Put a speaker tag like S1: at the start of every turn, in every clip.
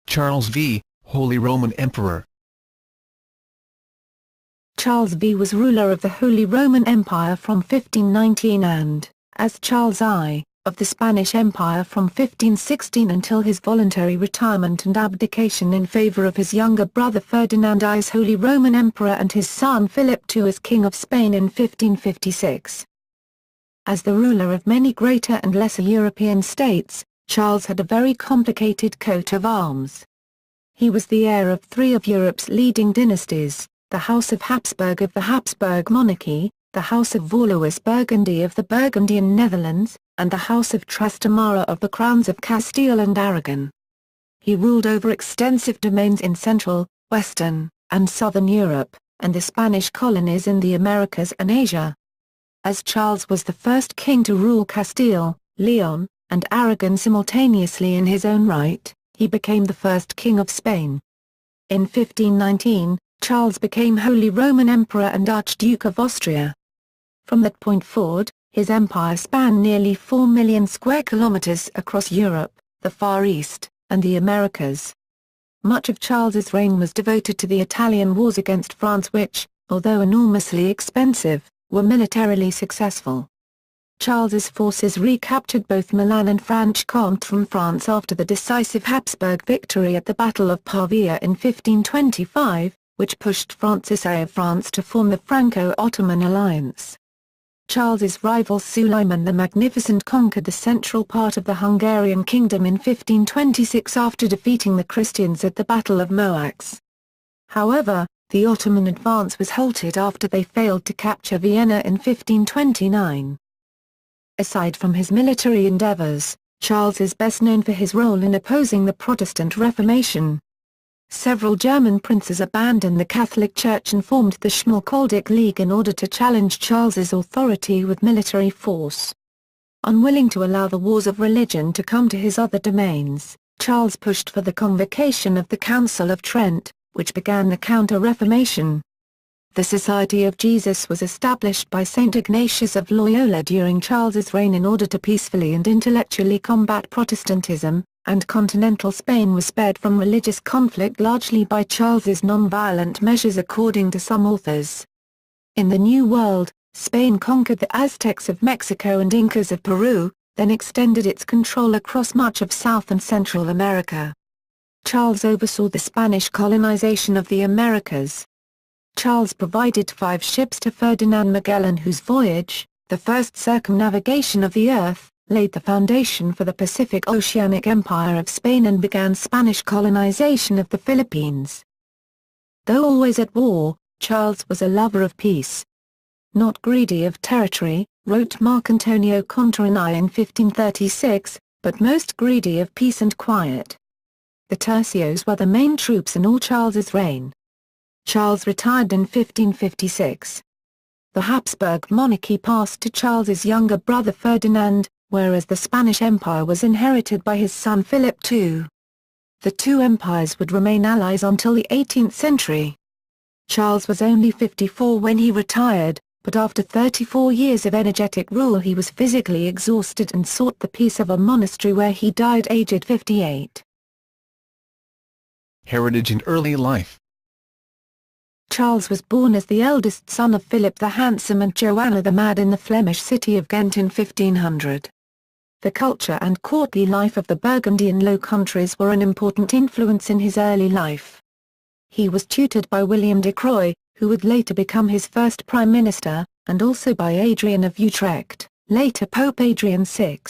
S1: Charles V, Holy Roman Emperor.
S2: Charles V was ruler of the Holy Roman Empire from 1519 and, as Charles I, of the Spanish Empire from 1516 until his voluntary retirement and abdication in favor of his younger brother Ferdinand I as Holy Roman Emperor and his son Philip II as King of Spain in 1556. As the ruler of many greater and lesser European states, Charles had a very complicated coat of arms. He was the heir of three of Europe's leading dynasties: the House of Habsburg of the Habsburg monarchy, the House of Valois-Burgundy of the Burgundian Netherlands, and the House of Trastamara of the crowns of Castile and Aragon. He ruled over extensive domains in Central, Western, and Southern Europe, and the Spanish colonies in the Americas and Asia. As Charles was the first king to rule Castile, Leon, and Aragon simultaneously in his own right, he became the first king of Spain. In 1519, Charles became Holy Roman Emperor and Archduke of Austria. From that point forward, his empire spanned nearly 4 million square kilometers across Europe, the Far East, and the Americas. Much of Charles's reign was devoted to the Italian wars against France which, although enormously expensive, were militarily successful. Charles's forces recaptured both Milan and Franche-Comté from France after the decisive Habsburg victory at the Battle of Pavia in 1525, which pushed Francis I of France to form the Franco-Ottoman alliance. Charles's rival Suleiman the Magnificent conquered the central part of the Hungarian kingdom in 1526 after defeating the Christians at the Battle of Moax. However, the Ottoman advance was halted after they failed to capture Vienna in 1529. Aside from his military endeavors, Charles is best known for his role in opposing the Protestant Reformation. Several German princes abandoned the Catholic Church and formed the Schmalkaldic League in order to challenge Charles's authority with military force. Unwilling to allow the wars of religion to come to his other domains, Charles pushed for the convocation of the Council of Trent, which began the Counter-Reformation. The Society of Jesus was established by Saint Ignatius of Loyola during Charles's reign in order to peacefully and intellectually combat Protestantism, and continental Spain was spared from religious conflict largely by Charles's non-violent measures according to some authors. In the New World, Spain conquered the Aztecs of Mexico and Incas of Peru, then extended its control across much of South and Central America. Charles oversaw the Spanish colonization of the Americas. Charles provided 5 ships to Ferdinand Magellan whose voyage, the first circumnavigation of the Earth, laid the foundation for the Pacific Oceanic Empire of Spain and began Spanish colonization of the Philippines. Though always at war, Charles was a lover of peace. Not greedy of territory, wrote Marcantonio Contarini in 1536, but most greedy of peace and quiet. The tercios were the main troops in all Charles's reign. Charles retired in 1556. The Habsburg monarchy passed to Charles's younger brother Ferdinand, whereas the Spanish Empire was inherited by his son Philip II. The two empires would remain allies until the 18th century. Charles was only 54 when he retired, but after 34 years of energetic rule he was physically exhausted and sought the peace of a monastery where he died aged 58.
S1: Heritage and early life.
S2: Charles was born as the eldest son of Philip the Handsome and Joanna the Mad in the Flemish city of Ghent in 1500. The culture and courtly life of the Burgundian Low Countries were an important influence in his early life. He was tutored by William de Croix, who would later become his first prime minister, and also by Adrian of Utrecht, later Pope Adrian VI.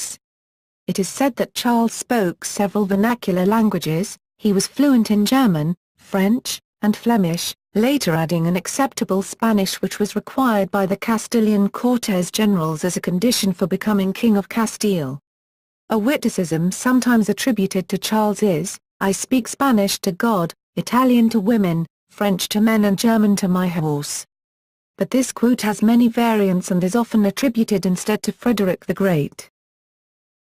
S2: It is said that Charles spoke several vernacular languages. He was fluent in German, French, and Flemish, later adding an acceptable Spanish which was required by the Castilian Cortes Generals as a condition for becoming King of Castile. A witticism sometimes attributed to Charles is, "I speak Spanish to God, Italian to women, French to men and German to my horse." But this quote has many variants and is often attributed instead to Frederick the Great.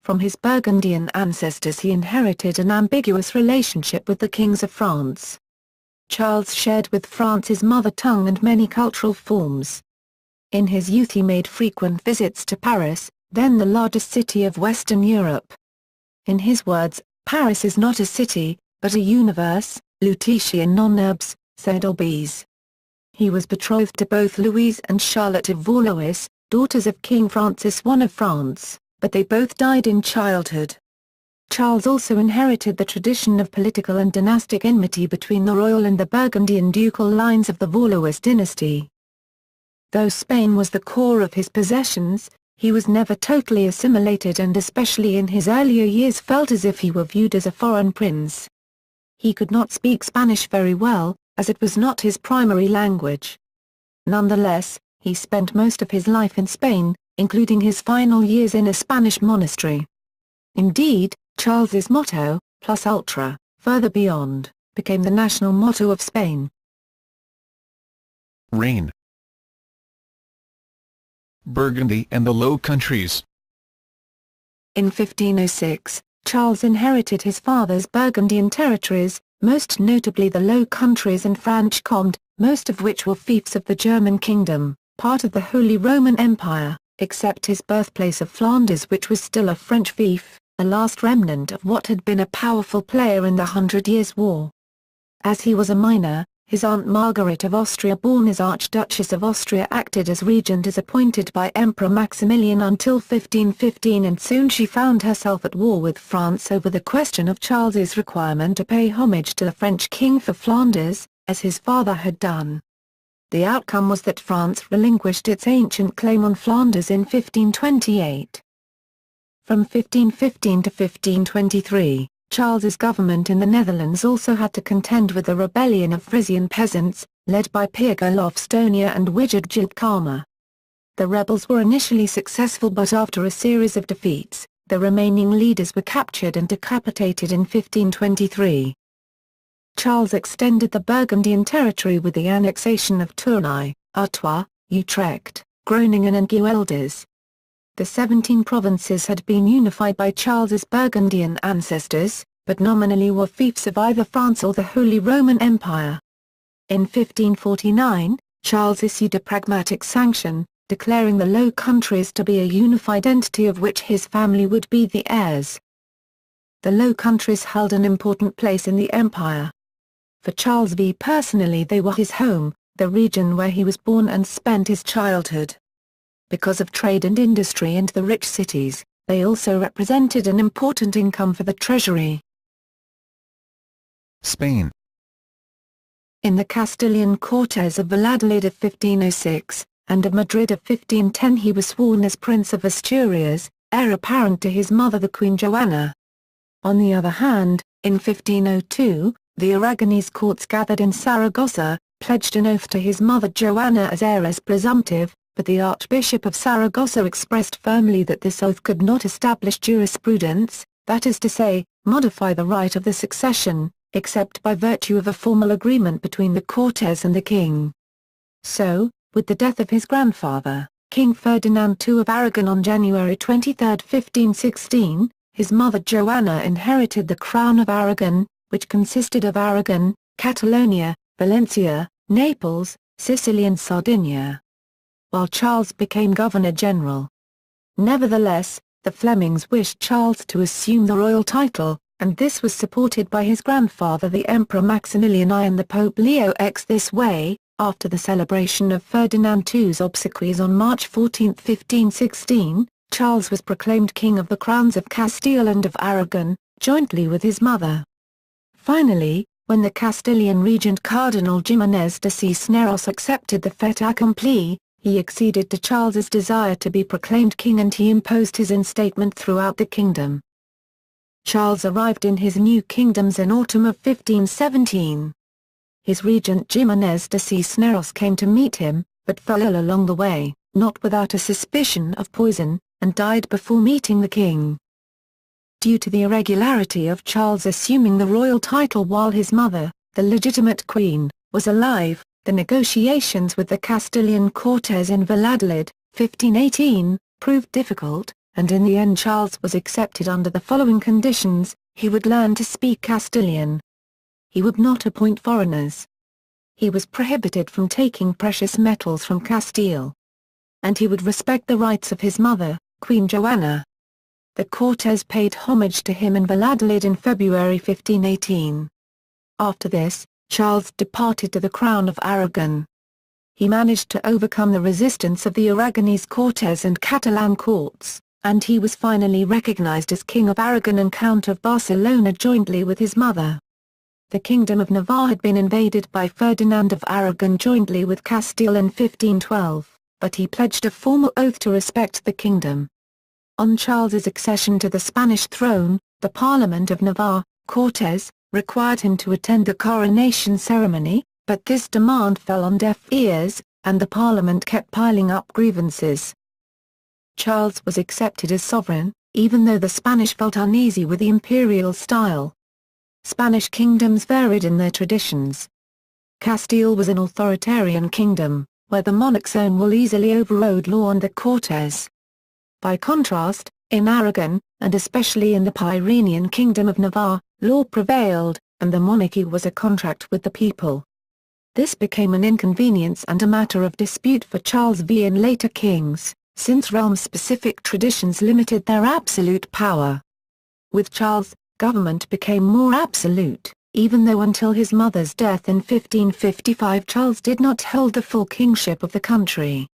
S2: From his Burgundian ancestors he inherited an ambiguous relationship with the kings of France. Charles shared with France his mother tongue and many cultural forms. In his youth he made frequent visits to Paris, then the largest city of Western Europe. In his words, "Paris is not a city, but a universe, Lutetium non urbs, sed orbis. He was betrothed to both Louise and Charlotte of Valois, daughters of King Francis I of France, but they both died in childhood. Charles also inherited the tradition of political and dynastic enmity between the royal and the Burgundian ducal lines of the Valois dynasty. Though Spain was the core of his possessions, he was never totally assimilated and especially in his earlier years felt as if he were viewed as a foreign prince. He could not speak Spanish very well, as it was not his primary language. Nonetheless, he spent most of his life in Spain, including his final years in a Spanish monastery. Indeed, Charles's motto, plus ultra, further beyond, became the national motto of Spain.
S1: Reign. Burgundy and the Low Countries.
S2: In 1506, Charles inherited his father's Burgundian territories, most notably the Low Countries and Franche-Comté, most of which were fiefs of the German kingdom, part of the Holy Roman Empire, except his birthplace of Flanders, which was still a French fief, a last remnant of what had been a powerful player in the 100 Years' War. As he was a minor, his aunt Margaret of Austria, born as Archduchess of Austria, acted as regent as appointed by Emperor Maximilian until 1515, and soon she found herself at war with France over the question of Charles's requirement to pay homage to the French king for Flanders, as his father had done. The outcome was that France relinquished its ancient claim on Flanders in 1528. From 1515 to 1523, Charles's government in the Netherlands also had to contend with the rebellion of Frisian peasants, led by Pirgo of Stonia and Wigerd Jilkama. The rebels were initially successful, but after a series of defeats, the remaining leaders were captured and decapitated in 1523. Charles extended the Burgundian territory with the annexation of Tournai, Artois, Utrecht, Groningen and Guelders. The 17 provinces had been unified by Charles's Burgundian ancestors, but nominally were fiefs of either France or the Holy Roman Empire. In 1549, Charles issued a pragmatic sanction, declaring the Low Countries to be a unified entity of which his family would be the heirs. The Low Countries held an important place in the empire. For Charles V personally, they were his home, the region where he was born and spent his childhood. Because of trade and industry and the rich cities, they also represented an important income for the treasury.
S1: Spain.
S2: In the Castilian Cortes of Valladolid of 1506, and of Madrid of 1510, he was sworn as Prince of Asturias, heir apparent to his mother the Queen Joanna. On the other hand, in 1502, the Aragonese courts gathered in Saragossa, pledged an oath to his mother Joanna as heiress presumptive, but the Archbishop of Saragossa expressed firmly that this oath could not establish jurisprudence, that is to say, modify the right of the succession, except by virtue of a formal agreement between the Cortes and the king. So, with the death of his grandfather, King Ferdinand II of Aragon on January 23, 1516, his mother Joanna inherited the crown of Aragon, which consisted of Aragon, Catalonia, Valencia, Naples, Sicily and Sardinia, while Charles became Governor-General. Nevertheless, the Flemings wished Charles to assume the royal title, and this was supported by his grandfather the Emperor Maximilian I and the Pope Leo X. This way, after the celebration of Ferdinand II's obsequies on March 14, 1516, Charles was proclaimed King of the Crowns of Castile and of Aragon, jointly with his mother. Finally, when the Castilian regent Cardinal Jiménez de Cisneros accepted the fait accompli, he acceded to Charles's desire to be proclaimed king and he imposed his instatement throughout the kingdom. Charles arrived in his new kingdoms in autumn of 1517. His regent Jiménez de Cisneros came to meet him, but fell ill along the way, not without a suspicion of poison, and died before meeting the king. Due to the irregularity of Charles assuming the royal title while his mother, the legitimate queen, was alive, the negotiations with the Castilian Cortes in Valladolid, 1518, proved difficult, and in the end Charles was accepted under the following conditions: he would learn to speak Castilian. He would not appoint foreigners. He was prohibited from taking precious metals from Castile. And he would respect the rights of his mother, Queen Joanna. the Cortes paid homage to him in Valladolid in February 1518. After this, Charles departed to the crown of Aragon. He managed to overcome the resistance of the Aragonese Cortes and Catalan courts, and he was finally recognized as King of Aragon and Count of Barcelona jointly with his mother. The Kingdom of Navarre had been invaded by Ferdinand of Aragon jointly with Castile in 1512, but he pledged a formal oath to respect the kingdom. On Charles's accession to the Spanish throne, the Parliament of Navarre, Cortes, required him to attend the coronation ceremony, but this demand fell on deaf ears, and the Parliament kept piling up grievances. Charles was accepted as sovereign, even though the Spanish felt uneasy with the imperial style. Spanish kingdoms varied in their traditions. Castile was an authoritarian kingdom, where the monarch's own will easily overrode law and the Cortes. By contrast, in Aragon, and especially in the Pyrenean Kingdom of Navarre, law prevailed, and the monarchy was a contract with the people. This became an inconvenience and a matter of dispute for Charles V and later kings, since realm-specific traditions limited their absolute power. With Charles, government became more absolute, even though until his mother's death in 1555 Charles did not hold the full kingship of the country.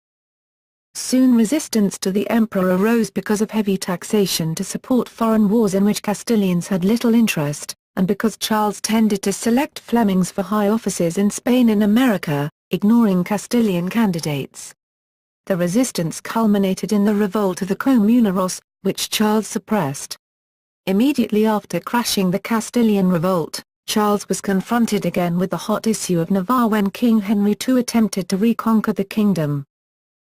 S2: Soon resistance to the emperor arose because of heavy taxation to support foreign wars in which Castilians had little interest, and because Charles tended to select Flemings for high offices in Spain and America, ignoring Castilian candidates. The resistance culminated in the revolt of the Comuneros, which Charles suppressed. Immediately after crashing the Castilian revolt, Charles was confronted again with the hot issue of Navarre when King Henry II attempted to reconquer the kingdom.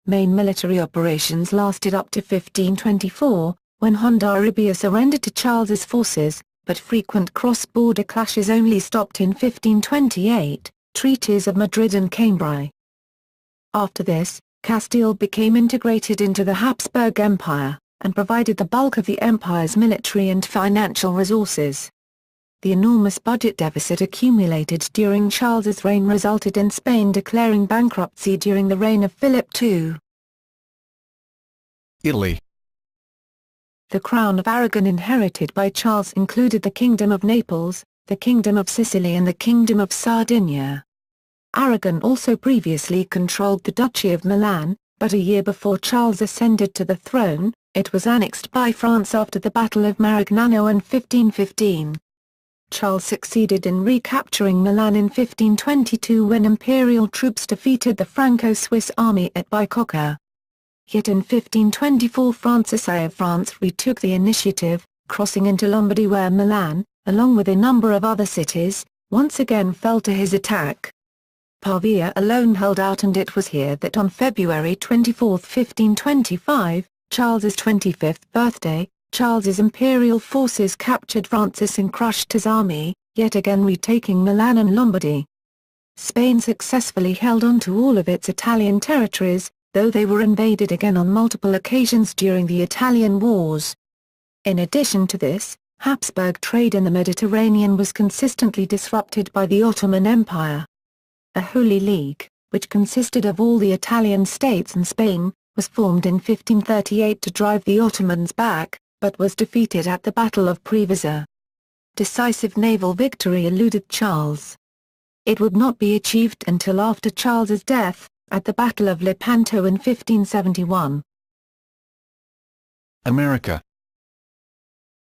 S2: Main military operations lasted up to 1524, when Hondarribia surrendered to Charles's forces, but frequent cross-border clashes only stopped in 1528, treaties of Madrid and Cambrai. After this, Castile became integrated into the Habsburg Empire, and provided the bulk of the empire's military and financial resources. The enormous budget deficit accumulated during Charles's reign resulted in Spain declaring bankruptcy during the reign of Philip II.
S1: Italy.
S2: The crown of Aragon inherited by Charles included the Kingdom of Naples, the Kingdom of Sicily and the Kingdom of Sardinia. Aragon also previously controlled the Duchy of Milan, but a year before Charles ascended to the throne, it was annexed by France after the Battle of Marignano in 1515. Charles succeeded in recapturing Milan in 1522 when imperial troops defeated the Franco-Swiss army at Bicocca. Yet in 1524 Francis I of France retook the initiative, crossing into Lombardy where Milan, along with a number of other cities, once again fell to his attack. Pavia alone held out, and it was here that on February 24, 1525, Charles's 25th birthday, Charles's imperial forces captured Francis and crushed his army, yet again retaking Milan and Lombardy. Spain successfully held on to all of its Italian territories, though they were invaded again on multiple occasions during the Italian Wars. In addition to this, Habsburg trade in the Mediterranean was consistently disrupted by the Ottoman Empire. A Holy League, which consisted of all the Italian states and Spain, was formed in 1538 to drive the Ottomans back, but was defeated at the Battle of Preveza. Decisive naval victory eluded Charles. It would not be achieved until after Charles's death, at the Battle of Lepanto in 1571.
S1: America.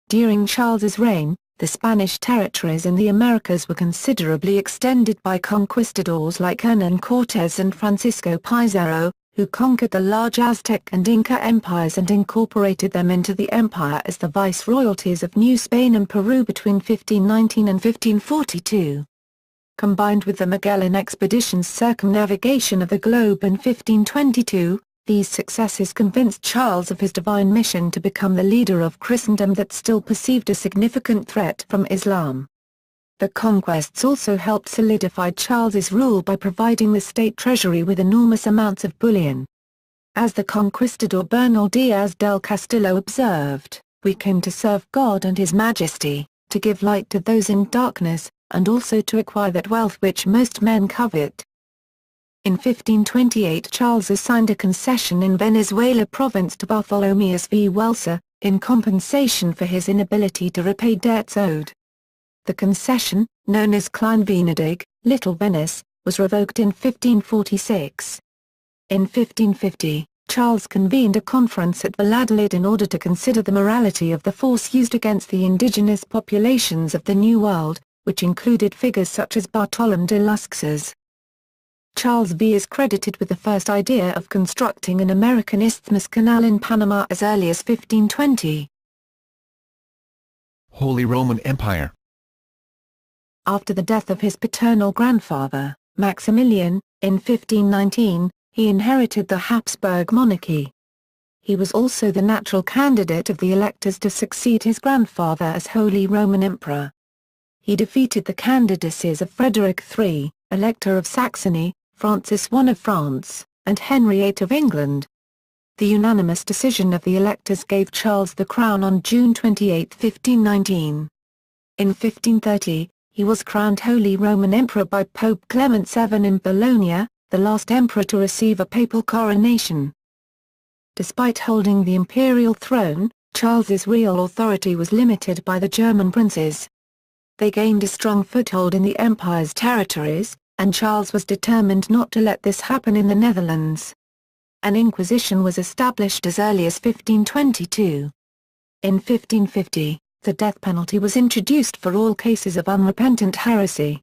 S2: During Charles's reign, the Spanish territories in the Americas were considerably extended by conquistadors like Hernán Cortés and Francisco Pizarro, who conquered the large Aztec and Inca empires and incorporated them into the empire as the viceroyalties of New Spain and Peru between 1519 and 1542. Combined with the Magellan expedition's circumnavigation of the globe in 1522, these successes convinced Charles of his divine mission to become the leader of Christendom that still perceived a significant threat from Islam. The conquests also helped solidify Charles's rule by providing the state treasury with enormous amounts of bullion. As the conquistador Bernal Diaz del Castillo observed, "We came to serve God and His Majesty, to give light to those in darkness, and also to acquire that wealth which most men covet." In 1528 Charles assigned a concession in Venezuela province to Bartholomeus V. Welser, in compensation for his inability to repay debts owed. The concession, known as Klein Venedig, Little Venice, was revoked in 1546. In 1550, Charles convened a conference at Valladolid in order to consider the morality of the force used against the indigenous populations of the New World, which included figures such as Bartolomé de las Casas. Charles V is credited with the first idea of constructing an American Isthmus Canal in Panama as early as 1520.
S1: Holy Roman Empire.
S2: After the death of his paternal grandfather, Maximilian, in 1519, he inherited the Habsburg monarchy. He was also the natural candidate of the electors to succeed his grandfather as Holy Roman Emperor. He defeated the candidacies of Frederick III, Elector of Saxony, Francis I of France, and Henry VIII of England. The unanimous decision of the electors gave Charles the crown on June 28, 1519. In 1530, he was crowned Holy Roman Emperor by Pope Clement VII in Bologna, the last emperor to receive a papal coronation. Despite holding the imperial throne, Charles's real authority was limited by the German princes. They gained a strong foothold in the empire's territories, and Charles was determined not to let this happen in the Netherlands. An inquisition was established as early as 1522. In 1550, the death penalty was introduced for all cases of unrepentant heresy.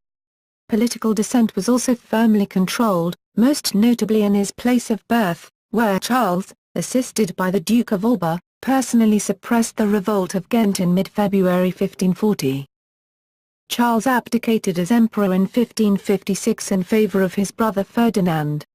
S2: Political dissent was also firmly controlled, most notably in his place of birth, where Charles, assisted by the Duke of Alba, personally suppressed the revolt of Ghent in mid-February 1540. Charles abdicated as emperor in 1556 in favor of his brother Ferdinand.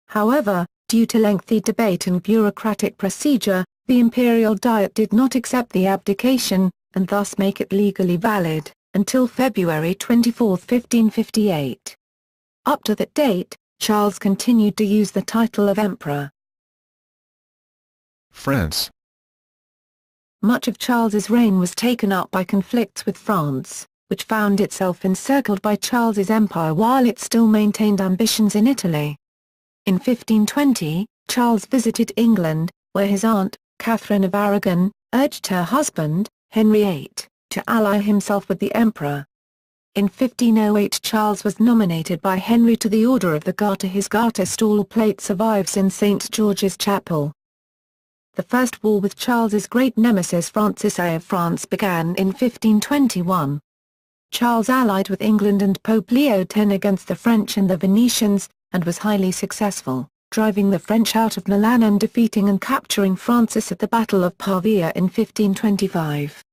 S2: However, due to lengthy debate and bureaucratic procedure, the imperial diet did not accept the abdication, and thus make it legally valid, until February 24, 1558. Up to that date, Charles continued to use the title of emperor.
S1: France.
S2: Much of Charles's reign was taken up by conflicts with France, which found itself encircled by Charles's empire while it still maintained ambitions in Italy. In 1520, Charles visited England, where his aunt, Katherine of Aragon, urged her husband, Henry VIII, to ally himself with the emperor. In 1508 Charles was nominated by Henry to the Order of the Garter. His Garter stall plate survives in St. George's Chapel. The First War with Charles's great nemesis Francis I of France began in 1521. Charles allied with England and Pope Leo X against the French and the Venetians, and was highly successful, driving the French out of Milan and defeating and capturing Francis at the Battle of Pavia in 1525.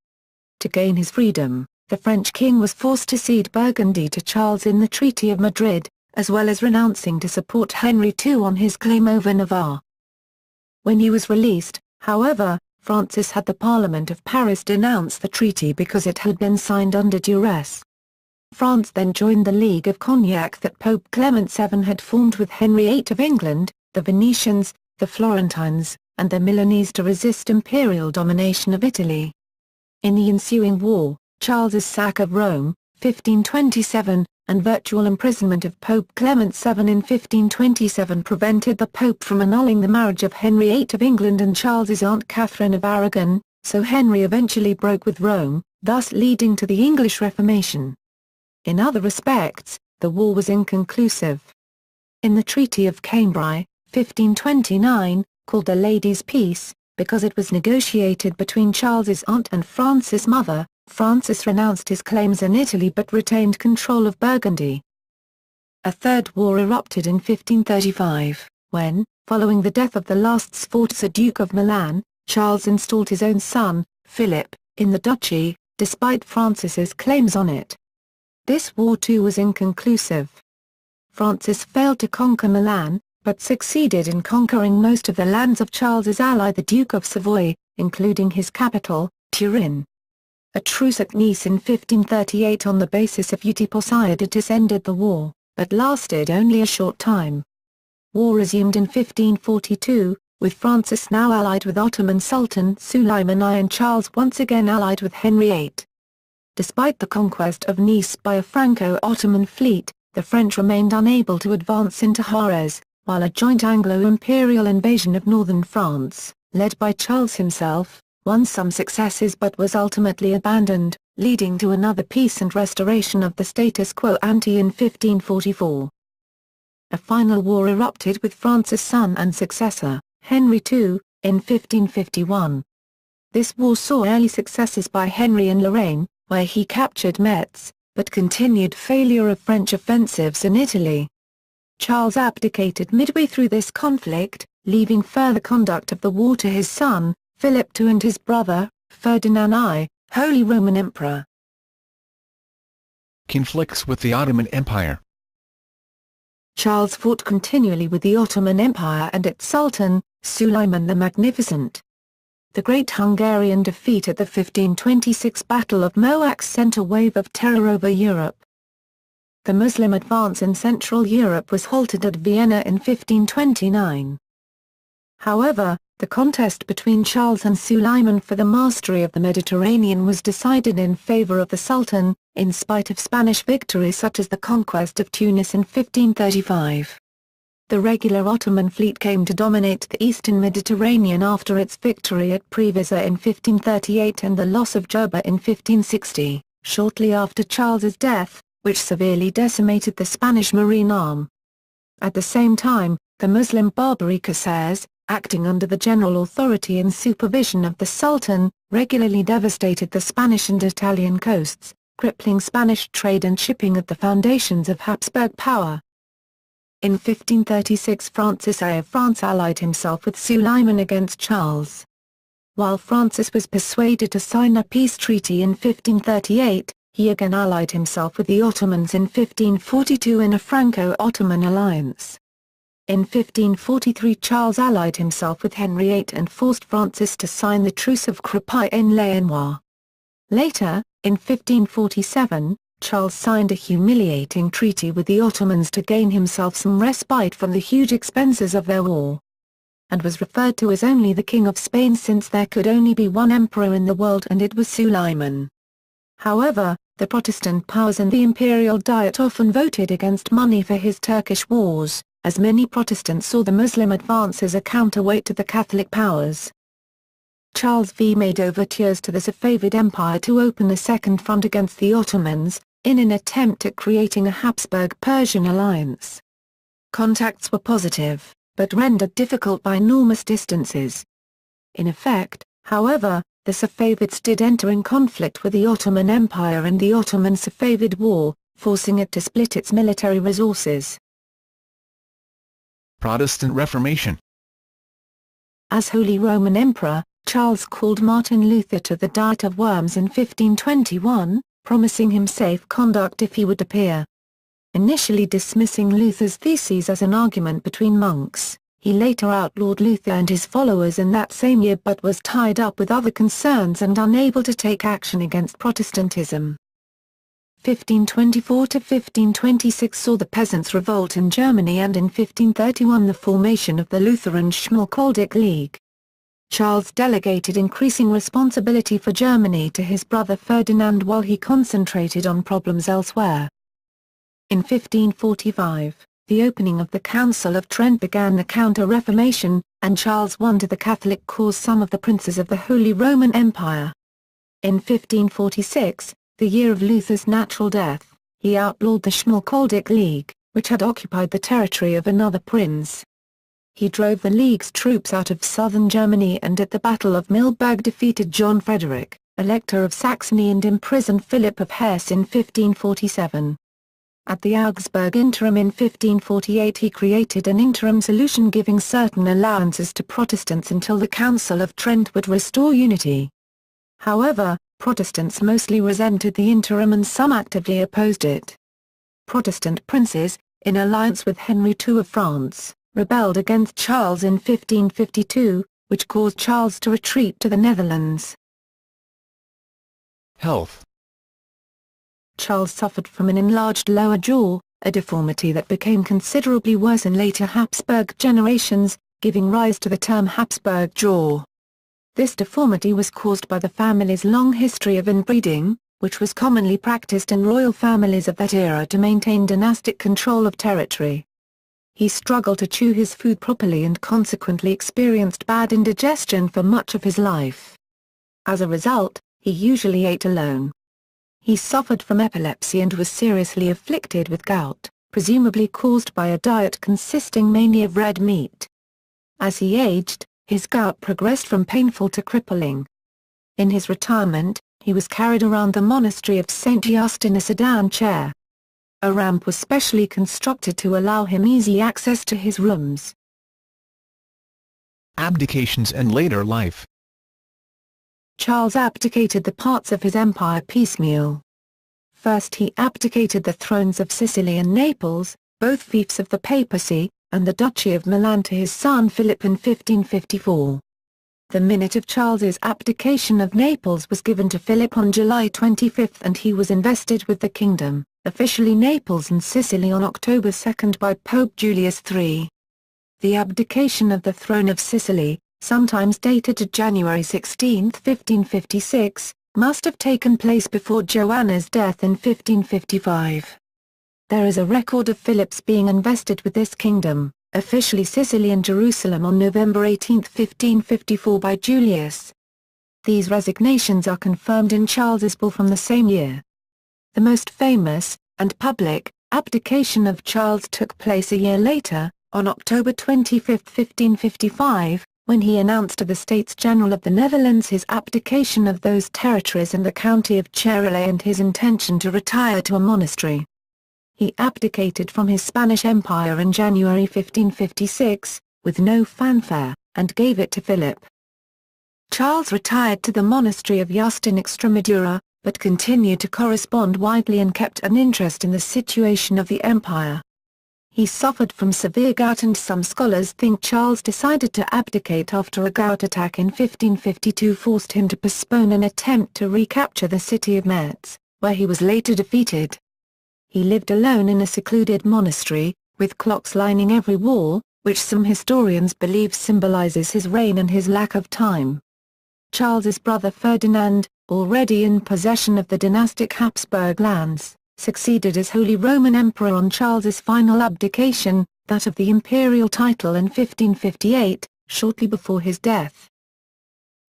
S2: To gain his freedom, the French king was forced to cede Burgundy to Charles in the Treaty of Madrid, as well as renouncing to support Henry II on his claim over Navarre. When he was released, however, Francis had the Parliament of Paris denounce the treaty because it had been signed under duress. France then joined the League of Cognac that Pope Clement VII had formed with Henry VIII of England, the Venetians, the Florentines, and the Milanese to resist imperial domination of Italy. In the ensuing war, Charles's sack of Rome, 1527, and virtual imprisonment of Pope Clement VII in 1527 prevented the Pope from annulling the marriage of Henry VIII of England and Charles's aunt Katherine of Aragon, so Henry eventually broke with Rome, thus leading to the English Reformation. In other respects, the war was inconclusive. In the Treaty of Cambrai, 1529, called the Ladies' Peace, because it was negotiated between Charles's aunt and Francis' mother, Francis renounced his claims in Italy but retained control of Burgundy. A third war erupted in 1535, when, following the death of the last Sforza Duke of Milan, Charles installed his own son, Philip, in the duchy, despite Francis's claims on it. This war too was inconclusive. Francis failed to conquer Milan, but succeeded in conquering most of the lands of Charles's ally the Duke of Savoy, including his capital, Turin. A truce at Nice in 1538 on the basis of uti possidetis ended the war, but lasted only a short time. War resumed in 1542, with Francis now allied with Ottoman Sultan Suleiman I and Charles once again allied with Henry VIII. Despite the conquest of Nice by a Franco-Ottoman fleet, the French remained unable to advance into Jerez, while a joint Anglo-Imperial invasion of northern France, led by Charles himself, won some successes but was ultimately abandoned, leading to another peace and restoration of the status quo ante in 1544. A final war erupted with France's son and successor, Henry II, in 1551. This war saw early successes by Henry in Lorraine, where he captured Metz, but continued failure of French offensives in Italy. Charles abdicated midway through this conflict, leaving further conduct of the war to his son, Philip II, and his brother, Ferdinand I, Holy Roman Emperor.
S1: Conflicts with the Ottoman Empire.
S2: Charles fought continually with the Ottoman Empire and its Sultan, Suleiman the Magnificent. The Great Hungarian defeat at the 1526 Battle of Moax sent a wave of terror over Europe. The Muslim advance in Central Europe was halted at Vienna in 1529. However, the contest between Charles and Suleiman for the mastery of the Mediterranean was decided in favor of the Sultan, in spite of Spanish victories such as the conquest of Tunis in 1535. The regular Ottoman fleet came to dominate the eastern Mediterranean after its victory at Preveza in 1538 and the loss of Jerba in 1560, shortly after Charles's death, which severely decimated the Spanish marine arm. At the same time, the Muslim Barbary corsairs, acting under the general authority and supervision of the Sultan, regularly devastated the Spanish and Italian coasts, crippling Spanish trade and shipping at the foundations of Habsburg power. In 1536 Francis I of France allied himself with Suleiman against Charles. While Francis was persuaded to sign a peace treaty in 1538, he again allied himself with the Ottomans in 1542 in a Franco-Ottoman alliance. In 1543 Charles allied himself with Henry VIII and forced Francis to sign the Truce of Crépy-en-Laonnois. Later, in 1547, Charles signed a humiliating treaty with the Ottomans to gain himself some respite from the huge expenses of their war, and was referred to as only the King of Spain since there could only be one emperor in the world and it was Suleiman. However, the Protestant powers and the imperial diet often voted against money for his Turkish wars, as many Protestants saw the Muslim advance as a counterweight to the Catholic powers. Charles V made overtures to the Safavid Empire to open a second front against the Ottomans, in an attempt at creating a Habsburg-Persian alliance. Contacts were positive, but rendered difficult by enormous distances. In effect, however, the Safavids did enter in conflict with the Ottoman Empire in the Ottoman-Safavid War, forcing it to split its military resources.
S1: Protestant Reformation.
S2: As Holy Roman Emperor, Charles called Martin Luther to the Diet of Worms in 1521, promising him safe conduct if he would appear. Initially dismissing Luther's theses as an argument between monks, he later outlawed Luther and his followers in that same year but was tied up with other concerns and unable to take action against Protestantism. 1524 to 1526 saw the Peasants' Revolt in Germany and in 1531 the formation of the Lutheran Schmalkaldic League. Charles delegated increasing responsibility for Germany to his brother Ferdinand while he concentrated on problems elsewhere. In 1545, the opening of the Council of Trent began the Counter-Reformation, and Charles won to the Catholic cause some of the princes of the Holy Roman Empire. In 1546, the year of Luther's natural death, he outlawed the Schmalkaldic League, which had occupied the territory of another prince. He drove the League's troops out of southern Germany and at the Battle of Milberg defeated John Frederick, Elector of Saxony, and imprisoned Philip of Hesse in 1547. At the Augsburg Interim in 1548 he created an interim solution giving certain allowances to Protestants until the Council of Trent would restore unity. However, Protestants mostly resented the interim and some actively opposed it. Protestant princes, in alliance with Henry II of France, rebelled against Charles in 1552, which caused Charles to retreat to the Netherlands.
S1: Health.
S2: Charles suffered from an enlarged lower jaw, a deformity that became considerably worse in later Habsburg generations, giving rise to the term Habsburg jaw. This deformity was caused by the family's long history of inbreeding, which was commonly practiced in royal families of that era to maintain dynastic control of territory. He struggled to chew his food properly and consequently experienced bad indigestion for much of his life. As a result, he usually ate alone. He suffered from epilepsy and was seriously afflicted with gout, presumably caused by a diet consisting mainly of red meat. As he aged, his gout progressed from painful to crippling. In his retirement, he was carried around the monastery of St. Just in a sedan chair. A ramp was specially constructed to allow him easy access to his rooms.
S1: Abdications and later life.
S2: Charles abdicated the parts of his empire piecemeal. First he abdicated the thrones of Sicily and Naples, both fiefs of the papacy, and the Duchy of Milan to his son Philip in 1554. The minute of Charles's abdication of Naples was given to Philip on July 25 and he was invested with the kingdom, officially Naples and Sicily on October 2 by Pope Julius III. The abdication of the throne of Sicily, sometimes dated to January 16, 1556, must have taken place before Joanna's death in 1555. There is a record of Philip's being invested with this kingdom, officially Sicily and Jerusalem on November 18, 1554 by Julius. These resignations are confirmed in Charles's bull from the same year. The most famous, and public, abdication of Charles took place a year later, on October 25, 1555, when he announced to the States General of the Netherlands his abdication of those territories and the county of Charolais and his intention to retire to a monastery. He abdicated from his Spanish Empire in January 1556, with no fanfare, and gave it to Philip. Charles retired to the monastery of Just in Extremadura, but continued to correspond widely and kept an interest in the situation of the empire. He suffered from severe gout and some scholars think Charles decided to abdicate after a gout attack in 1552 forced him to postpone an attempt to recapture the city of Metz, where he was later defeated. He lived alone in a secluded monastery, with clocks lining every wall, which some historians believe symbolizes his reign and his lack of time. Charles's brother Ferdinand, already in possession of the dynastic Habsburg lands, succeeded as Holy Roman Emperor on Charles's final abdication, that of the imperial title in 1558, shortly before his death.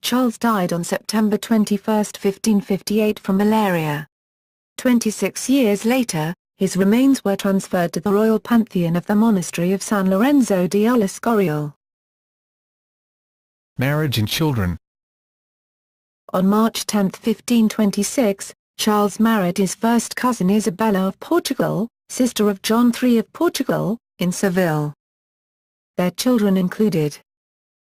S2: Charles died on September 21, 1558 from malaria. 26 years later, his remains were transferred to the royal pantheon of the monastery of San Lorenzo di El Escorial.
S1: Marriage and children.
S2: On March 10, 1526, Charles married his first cousin Isabella of Portugal, sister of John III of Portugal, in Seville. Their children included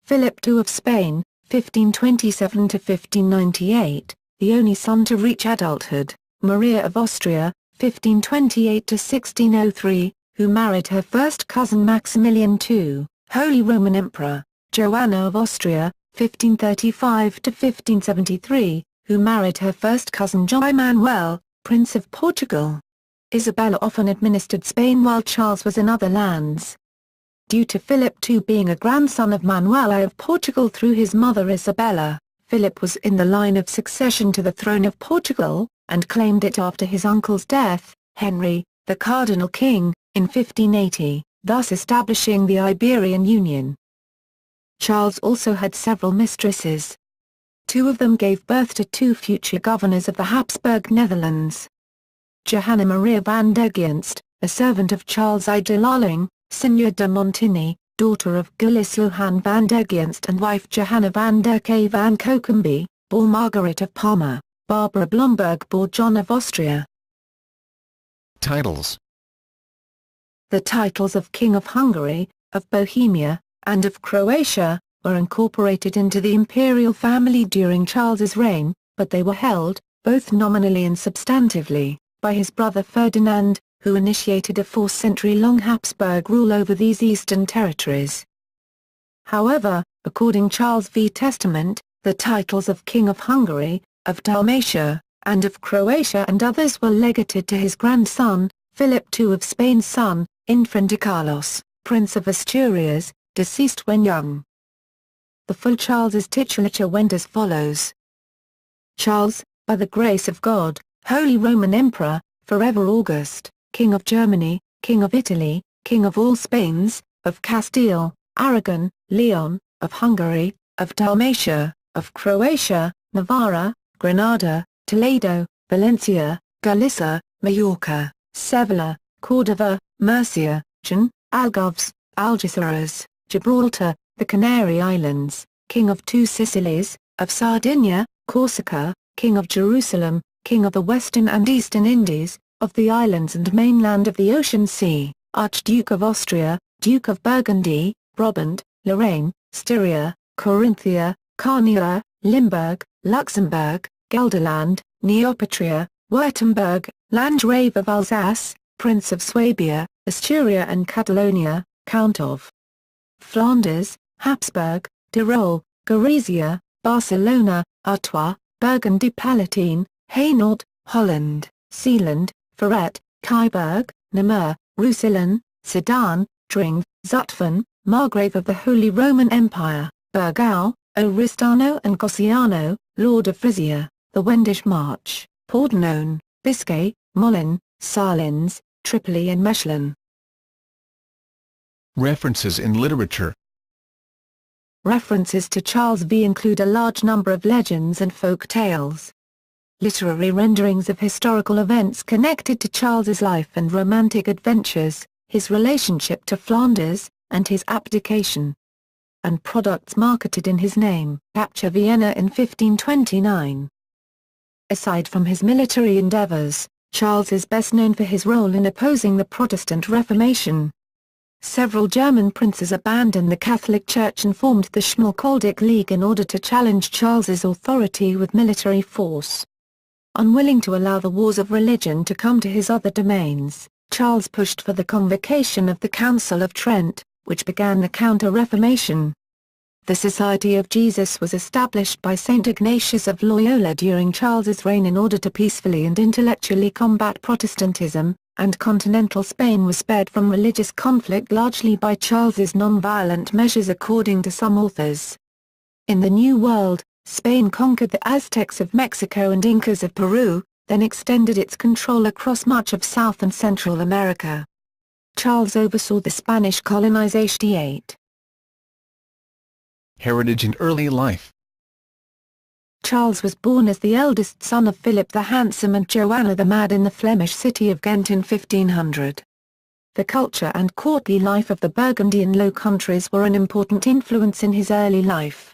S2: Philip II of Spain, 1527–1598, the only son to reach adulthood, Maria of Austria, 1528–1603, who married her first cousin Maximilian II, Holy Roman Emperor, Joanna of Austria, 1535–1573, who married her first cousin John Manuel, Prince of Portugal. Isabella often administered Spain while Charles was in other lands. Due to Philip II being a grandson of Manuel I of Portugal through his mother Isabella, Philip was in the line of succession to the throne of Portugal, and claimed it after his uncle's death, Henry, the Cardinal King, in 1580, thus establishing the Iberian Union. Charles also had several mistresses. Two of them gave birth to two future governors of the Habsburg Netherlands. Johanna Maria van der Geenst, a servant of Charles I de Lalling, Seigneur de Montigny, daughter of Gulis Johan van der Geenst and wife Johanna van der K. van Cockenby, bore Margaret of Parma. Barbara Blomberg bore John of Austria.
S1: Titles.
S2: The titles of King of Hungary, of Bohemia, and of Croatia, were incorporated into the imperial family during Charles's reign, but they were held, both nominally and substantively, by his brother Ferdinand, who initiated a 4-century-long Habsburg rule over these eastern territories. However, according Charles V. Testament, the titles of King of Hungary, of Dalmatia, and of Croatia and others were legated to his grandson, Philip II of Spain's son, Infante Carlos, Prince of Asturias, deceased when young. The full Charles's titulature went as follows. Charles, by the grace of God, Holy Roman Emperor, forever August, King of Germany, King of Italy, King of all Spains, of Castile, Aragon, Leon, of Hungary, of Dalmatia, of Croatia, Navarra, Granada, Toledo, Valencia, Galicia, Majorca, Sevilla, Córdoba, Murcia, Jaén, Algarves, Algeciras, Gibraltar, the Canary Islands, King of Two Sicilies, of Sardinia, Corsica, King of Jerusalem, King of the Western and Eastern Indies, of the islands and mainland of the Ocean Sea, Archduke of Austria, Duke of Burgundy, Brabant, Lorraine, Styria, Carinthia, Carniola, Limburg, Luxembourg, Gelderland, Neopatria, Württemberg, Landgrave of Alsace, Prince of Swabia, Asturia and Catalonia, Count of Flanders, Habsburg, Tyrol, Gorizia, Barcelona, Artois, Burgundy Palatine, Hainaut, Holland, Zeeland, Ferret, Kyburg, Namur, Roussillon, Sedan, Dring, Zutphen, Margrave of the Holy Roman Empire, Burgau, Oristano and Gossiano, Lord of Frisia, the Wendish March, Pordenone, Biscay, Mollin, Salins, Tripoli and Mechlin.
S1: References in literature.
S2: References to Charles V include a large number of legends and folk tales. Literary renderings of historical events connected to Charles's life and romantic adventures, his relationship to Flanders, and his abdication. And products marketed in his name. Capture Vienna in 1529. Aside from his military endeavors, Charles is best known for his role in opposing the Protestant Reformation. Several German princes abandoned the Catholic Church and formed the Schmalkaldic League in order to challenge Charles's authority with military force. Unwilling to allow the wars of religion to come to his other domains, Charles pushed for the convocation of the Council of Trent, which began the Counter-Reformation. The Society of Jesus was established by St. Ignatius of Loyola during Charles's reign in order to peacefully and intellectually combat Protestantism, and continental Spain was spared from religious conflict largely by Charles's non-violent measures according to some authors. In the New World, Spain conquered the Aztecs of Mexico and Incas of Peru, then extended its control across much of South and Central America. Charles oversaw the Spanish colonization. 8.
S1: Heritage and early life.
S2: Charles was born as the eldest son of Philip the Handsome and Joanna the Mad in the Flemish city of Ghent in 1500. The culture and courtly life of the Burgundian Low Countries were an important influence in his early life.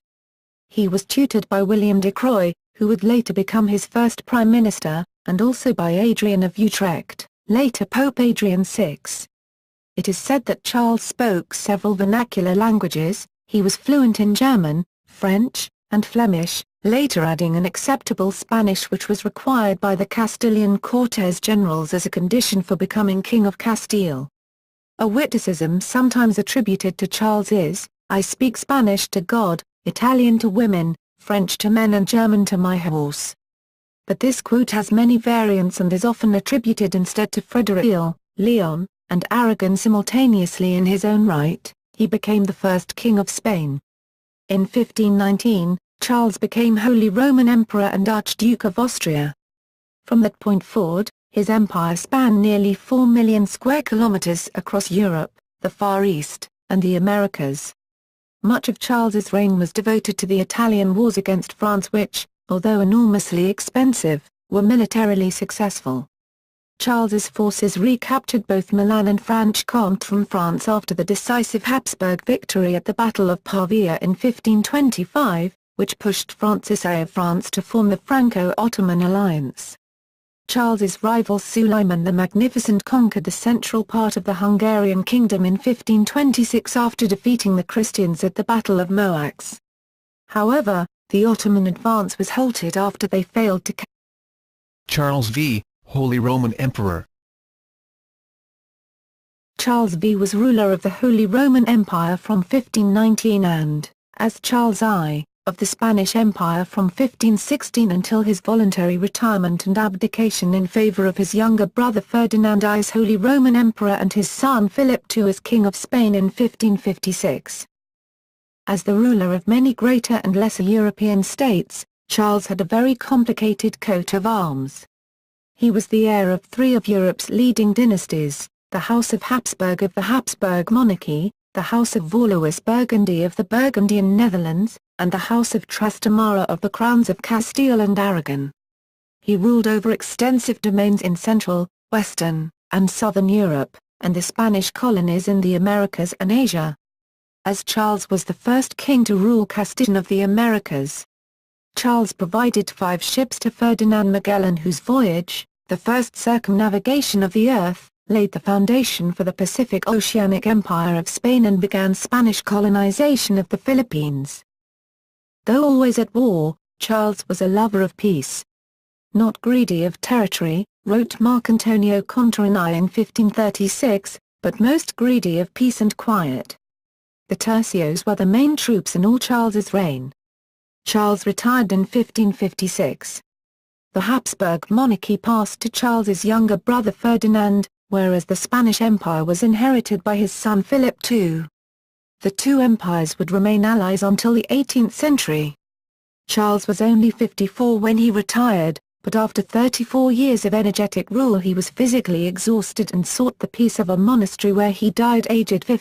S2: He was tutored by William de Croix, who would later become his first prime minister, and also by Adrian of Utrecht, later Pope Adrian VI. It is said that Charles spoke several vernacular languages. He was fluent in German, French, and Flemish, later adding an acceptable Spanish which was required by the Castilian Cortes Generals as a condition for becoming King of Castile. A witticism sometimes attributed to Charles is, "I speak Spanish to God, Italian to women, French to men and German to my horse." But this quote has many variants and is often attributed instead to Frederick Leon, and Aragon simultaneously in his own right. He became the first king of Spain. In 1519, Charles became Holy Roman Emperor and Archduke of Austria. From that point forward, his empire spanned nearly 4 million square kilometers across Europe, the Far East, and the Americas. Much of Charles's reign was devoted to the Italian wars against France which, although enormously expensive, were militarily successful. Charles's forces recaptured both Milan and Franche-Comté from France after the decisive Habsburg victory at the Battle of Pavia in 1525, which pushed Francis I of France to form the Franco-Ottoman alliance. Charles's rival Suleiman the Magnificent conquered the central part of the Hungarian kingdom in 1526 after defeating the Christians at the Battle of Moax. However, the Ottoman advance was halted after they failed to
S1: Charles V, Holy Roman Emperor.
S2: Charles V was ruler of the Holy Roman Empire from 1519 and, as Charles I, of the Spanish Empire from 1516 until his voluntary retirement and abdication in favor of his younger brother Ferdinand I as Holy Roman Emperor and his son Philip II as King of Spain in 1556. As the ruler of many greater and lesser European states, Charles had a very complicated coat of arms. He was the heir of three of Europe's leading dynasties, the House of Habsburg of the Habsburg monarchy, the House of Valois Burgundy of the Burgundian Netherlands, and the House of Trastamara of the crowns of Castile and Aragon. He ruled over extensive domains in Central, Western, and Southern Europe, and the Spanish colonies in the Americas and Asia. As Charles was the first king to rule Castile of the Americas, Charles provided 5 ships to Ferdinand Magellan, whose voyage, the first circumnavigation of the earth, laid the foundation for the Pacific Oceanic Empire of Spain and began Spanish colonization of the Philippines. Though always at war, Charles was a lover of peace. Not greedy of territory, wrote Marcantonio Contarini in 1536, but most greedy of peace and quiet. The tercios were the main troops in all Charles's reign. Charles retired in 1556. The Habsburg monarchy passed to Charles's younger brother Ferdinand, whereas the Spanish Empire was inherited by his son Philip II. The two empires would remain allies until the 18th century. Charles was only 54 when he retired, but after 34 years of energetic rule he was physically exhausted and sought the peace of a monastery where he died aged 50.